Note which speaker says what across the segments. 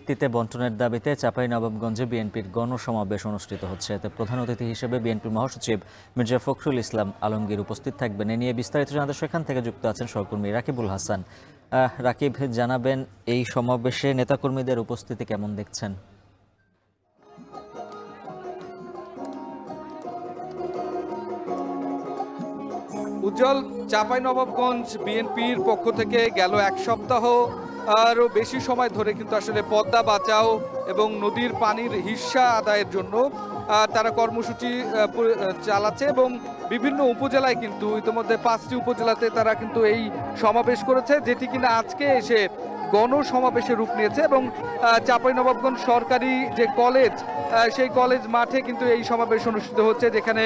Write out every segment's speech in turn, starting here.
Speaker 1: ভিত্তিতে বণ্টনের দাবিতে চাঁপাইনবাবগঞ্জে বিএনপির গণসমাবেশ অনুষ্ঠিত হচ্ছে। এতে প্রধান অতিথি হিসেবে বিএনপির মহাসচিব মির্জা ফখরুল ইসলাম আলমগীর উপস্থিত থাকবেন। এ নিয়ে বিস্তারিত জানাতে সেখান থেকে যুক্ত আছেন সহকর্মী রাকিবুল হাসান। রাকিব, জানাবেন এই সমাবেশে নেতাকর্মীদের উপস্থিতি কেমন দেখছেন?
Speaker 2: উজ্জ্বল, চাঁপাইনবাবগঞ্জ বিএনপির পক্ষ থেকে গেল এক সপ্তাহ আরও বেশি সময় ধরে কিন্তু আসলে পদ্মা বাঁচাও এবং নদীর পানির হিস্যা আদায়ের জন্য তারা কর্মসূচি চালাচ্ছে এবং বিভিন্ন উপজেলায় কিন্তু ইতিমধ্যে 5টি উপজেলাতে তারা কিন্তু এই সমাবেশ করেছে, যেটি কিনা আজকে এসে গণসমাবেশে রূপ নিয়েছে। এবং চাঁপাইনবাবগঞ্জ সরকারি যে কলেজ, সেই কলেজ মাঠে কিন্তু এই সমাবেশ অনুষ্ঠিত হচ্ছে, যেখানে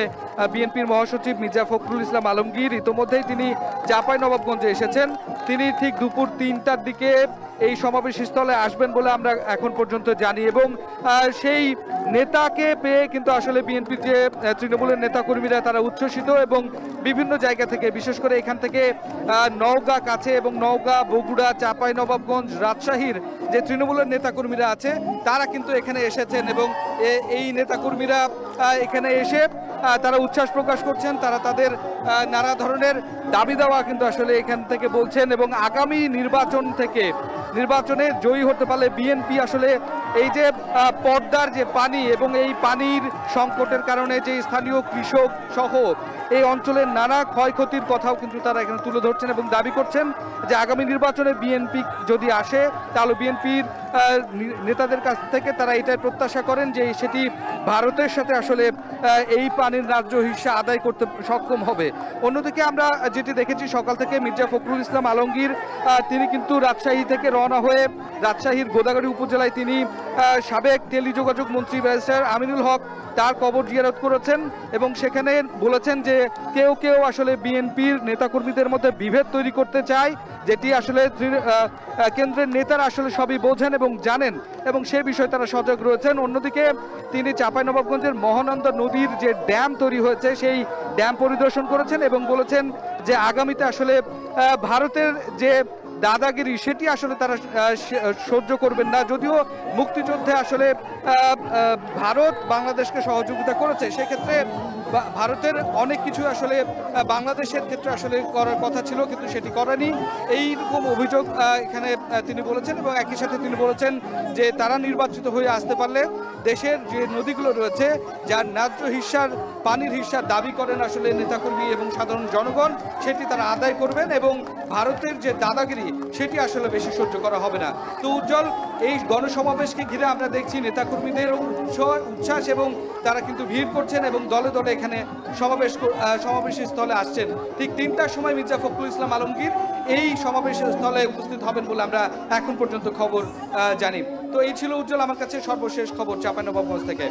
Speaker 2: বিএনপির মহাসচিব মির্জা ফখরুল ইসলাম আলমগীর ইতিমধ্যেই তিনি চাঁপাইনবাবগঞ্জে এসেছেন। তিনি ঠিক দুপুর 3টার দিকে এই সমাবেশ স্থলে আসবেন বলে আমরা এখন পর্যন্ত জানি। এবং সেই নেতাকে পেয়ে কিন্তু আসলে বিএনপির যে তৃণমূলের নেতাকর্মীরা তারা উচ্ছ্বসিত এবং বিভিন্ন জায়গা থেকে, বিশেষ করে এখান থেকে নওগাঁ কাছে এবং নওগাঁ, বগুড়া, চাঁপাইনবাবগঞ্জ, রাজশাহীর যে তৃণমূলের নেতাকর্মীরা আছে তারা কিন্তু এখানে এসেছেন এবং এই নেতাকর্মীরা এখানে এসে তারা উচ্ছ্বাস প্রকাশ করছেন। তারা তাদের নানা ধরনের দাবি দেওয়া কিন্তু আসলে এখান থেকে বলছেন এবং আগামী নির্বাচনে জয়ী হতে পারলে বিএনপি আসলে এই যে পদ্মার যে পানি এবং এই পানির সংকটের কারণে যে স্থানীয় কৃষক সহ এই অঞ্চলের নানা ক্ষয়ক্ষতির কথাও কিন্তু তারা এখানে তুলে ধরছেন এবং দাবি করছেন যে আগামী নির্বাচনে বিএনপি যদি আসে তাহলে বিএনপির নেতাদের কাছ থেকে তারা এটাই প্রত্যাশা করেন যে সেটি ভারতের সাথে আসলে এই পানির ন্যায্য হিস্যা আদায় করতে সক্ষম হবে। অন্যদিকে আমরা যেটি দেখেছি সকাল থেকে মির্জা ফখরুল ইসলাম আলমগীর তিনি কিন্তু রাজশাহী থেকে রওনা হয়ে রাজশাহীর গোদাগাড়ী উপজেলায় তিনি সাবেক টেলিযোগাযোগ মন্ত্রী ব্যারিস্টার আমিনুল হক তার কবর জিয়ারত করেছেন এবং সেখানে বলেছেন যে কেউ আসলে বিএনপির নেতাকর্মীদের মধ্যে বিভেদ তৈরি করতে চায়, যেটি আসলে কেন্দ্রের নেতারা আসলে সবই বোঝেন এবং জানেন এবং সে বিষয়ে তারা সজাগ রয়েছেন। অন্যদিকে তিনি চাঁপাইনবাবগঞ্জের মহানন্দা নদীর যে ড্যাম তৈরি হয়েছে সেই ড্যাম পরিদর্শন করেছেন এবং বলেছেন যে আগামীতে আসলে ভারতের যে দাদাগিরি সেটি আসলে তারা সহ্য করবেন না। যদিও মুক্তিযুদ্ধে আসলে ভারত বাংলাদেশকে সহযোগিতা করেছে, সেক্ষেত্রে ভারতের অনেক কিছু আসলে বাংলাদেশের ক্ষেত্রে আসলে করার কথা ছিল কিন্তু সেটি করেনি, এইরকম অভিযোগ এখানে তিনি বলেছেন। এবং একই সাথে তিনি বলেছেন যে তারা নির্বাচিত হয়ে আসতে পারলে দেশের যে নদীগুলো রয়েছে যার ন্যায্য হিস্যার পানির হিস্যার দাবি করেন আসলে নেতাকর্মী এবং সাধারণ জনগণ, সেটি তারা আদায় করবেন এবং ভারতের যে দাদাগিরি সেটি আসলে বেশি সহ্য করা হবে না। তো উজ্জ্বল, এই গণসমাবেশকে ঘিরে আমরা দেখছি নেতাকর্মীদের উচ্ছ্বাস এবং তারা কিন্তু ভিড় করছেন এবং দলে দলে এখানে সমাবেশ স্থলে আসছেন। ঠিক 3টার সময় মির্জা ফখরুল ইসলাম আলমগীর এই সমাবেশ স্থলে উপস্থিত হবেন বলে আমরা এখন পর্যন্ত খবর জানি। তো এই ছিল উজ্জ্বল আমার কাছে সর্বশেষ খবর চাঁপাইনবাবগঞ্জ থেকে।